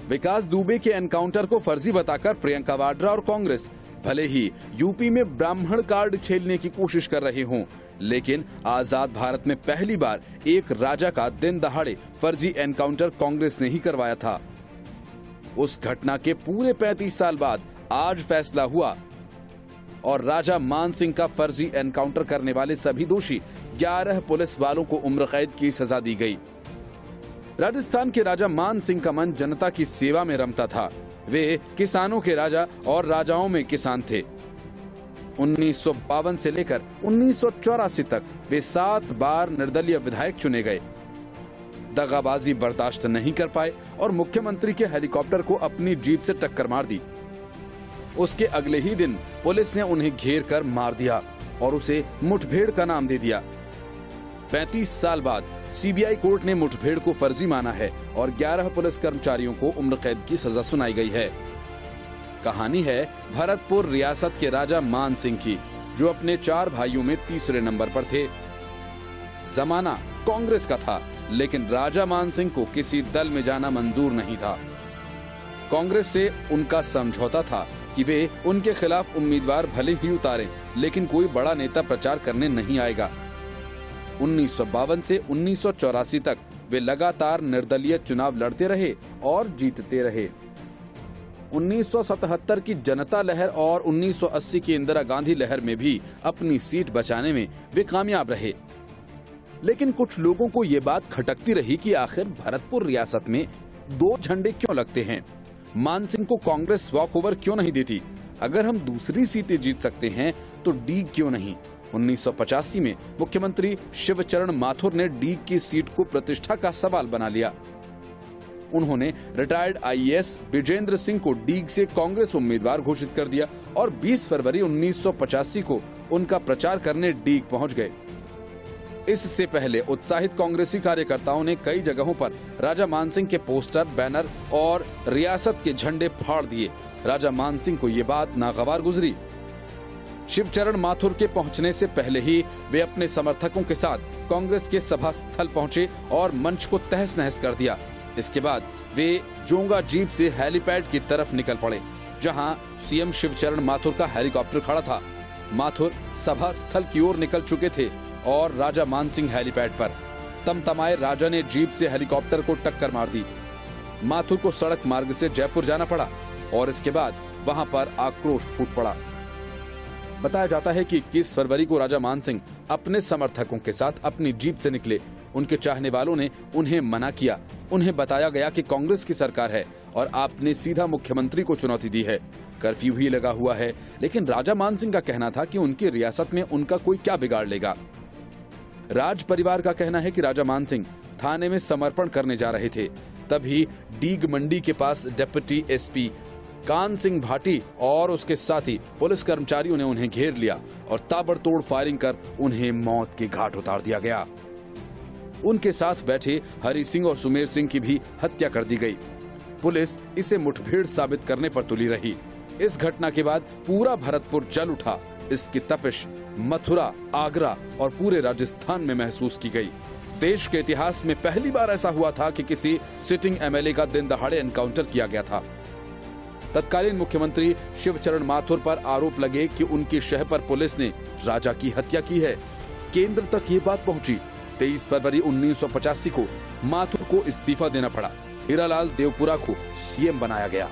विकास दुबे के एनकाउंटर को फर्जी बताकर प्रियंका वाड्रा और कांग्रेस भले ही यूपी में ब्राह्मण कार्ड खेलने की कोशिश कर रहे हों, लेकिन आजाद भारत में पहली बार एक राजा का दिन दहाड़े फर्जी एनकाउंटर कांग्रेस ने ही करवाया था। उस घटना के पूरे 35 साल बाद आज फैसला हुआ और राजा मान सिंह का फर्जी एनकाउंटर करने वाले सभी दोषी 11 पुलिस वालों को उम्र कैद की सजा दी गई। राजस्थान के राजा मान सिंह का मन जनता की सेवा में रमता था। वे किसानों के राजा और राजाओं में किसान थे। 1952 से लेकर 1984 तक वे 7 बार निर्दलीय विधायक चुने गए। दगाबाजी बर्दाश्त नहीं कर पाए और मुख्यमंत्री के हेलीकॉप्टर को अपनी जीप से टक्कर मार दी। उसके अगले ही दिन पुलिस ने उन्हें घेर कर मार दिया और उसे मुठभेड़ का नाम दे दिया। 35 साल बाद सीबीआई कोर्ट ने मुठभेड़ को फर्जी माना है और 11 पुलिस कर्मचारियों को उम्र कैद की सजा सुनाई गई है। कहानी है भरतपुर रियासत के राजा मान सिंह की, जो अपने 4 भाइयों में तीसरे नंबर पर थे। जमाना कांग्रेस का था, लेकिन राजा मान सिंह को किसी दल में जाना मंजूर नहीं था। कांग्रेस से उनका समझौता था कि वे उनके खिलाफ उम्मीदवार भले ही उतारें, लेकिन कोई बड़ा नेता प्रचार करने नहीं आएगा। 1952 से 1984 तक वे लगातार निर्दलीय चुनाव लड़ते रहे और जीतते रहे। 1977 की जनता लहर और 1980 की इंदिरा गांधी लहर में भी अपनी सीट बचाने में वे कामयाब रहे। लेकिन कुछ लोगों को ये बात खटकती रही कि आखिर भरतपुर रियासत में 2 झंडे क्यों लगते हैं। मान सिंह को कांग्रेस वॉकओवर क्यों नहीं देती। अगर हम दूसरी सीटें जीत सकते हैं तो डीग क्यों नहीं। 1985 में मुख्यमंत्री शिवचरण माथुर ने डीग की सीट को प्रतिष्ठा का सवाल बना लिया। उन्होंने रिटायर्ड आईएएस विजेंद्र सिंह को डीग से कांग्रेस उम्मीदवार घोषित कर दिया और 20 फरवरी 1985 को उनका प्रचार करने डीग पहुंच गए। इससे पहले उत्साहित कांग्रेसी कार्यकर्ताओं ने कई जगहों पर राजा मान सिंह के पोस्टर, बैनर और रियासत के झंडे फाड़ दिए। राजा मान सिंह को ये बात नागवार गुजरी। शिवचरण माथुर के पहुंचने से पहले ही वे अपने समर्थकों के साथ कांग्रेस के सभा स्थल पहुंचे और मंच को तहस नहस कर दिया। इसके बाद वे जोंगा जीप से हेलीपैड की तरफ निकल पड़े, जहां सीएम शिवचरण माथुर का हेलीकॉप्टर खड़ा था। माथुर सभा स्थल की ओर निकल चुके थे और राजा मान सिंह हेलीपैड पर। तमतमाए राजा ने जीप से हेलीकॉप्टर को टक्कर मार दी। माथुर को सड़क मार्ग से जयपुर जाना पड़ा और इसके बाद वहां पर आक्रोश फूट पड़ा। बताया जाता है कि 21 फरवरी को राजा मान सिंह अपने समर्थकों के साथ अपनी जीप से निकले। उनके चाहने वालों ने उन्हें मना किया। उन्हें बताया गया कि कांग्रेस की सरकार है और आपने सीधा मुख्यमंत्री को चुनौती दी है। कर्फ्यू भी लगा हुआ है, लेकिन राजा मान सिंह का कहना था कि उनकी रियासत में उनका कोई क्या बिगाड़ लेगा। राज परिवार का कहना है कि राजा मान सिंह थाने में समर्पण करने जा रहे थे, तभी डीग मंडी के पास डिप्टी एसपी कान सिंह भाटी और उसके साथी पुलिस कर्मचारियों ने उन्हें घेर लिया और ताबड़तोड़ फायरिंग कर उन्हें मौत के घाट उतार दिया गया। उनके साथ बैठे हरि सिंह और सुमेर सिंह की भी हत्या कर दी गई। पुलिस इसे मुठभेड़ साबित करने पर तुली रही। इस घटना के बाद पूरा भरतपुर जल उठा। इसकी तपिश मथुरा, आगरा और पूरे राजस्थान में महसूस की गई। देश के इतिहास में पहली बार ऐसा हुआ था कि किसी सिटिंग एमएलए का दिन दहाड़े एनकाउंटर किया गया था। तत्कालीन मुख्यमंत्री शिवचरण माथुर पर आरोप लगे कि उनकी शह पर पुलिस ने राजा की हत्या की है। केंद्र तक ये बात पहुंची। 23 फरवरी 1985 को माथुर को इस्तीफा देना पड़ा। हीरालाल देवपुरा को सीएम बनाया गया।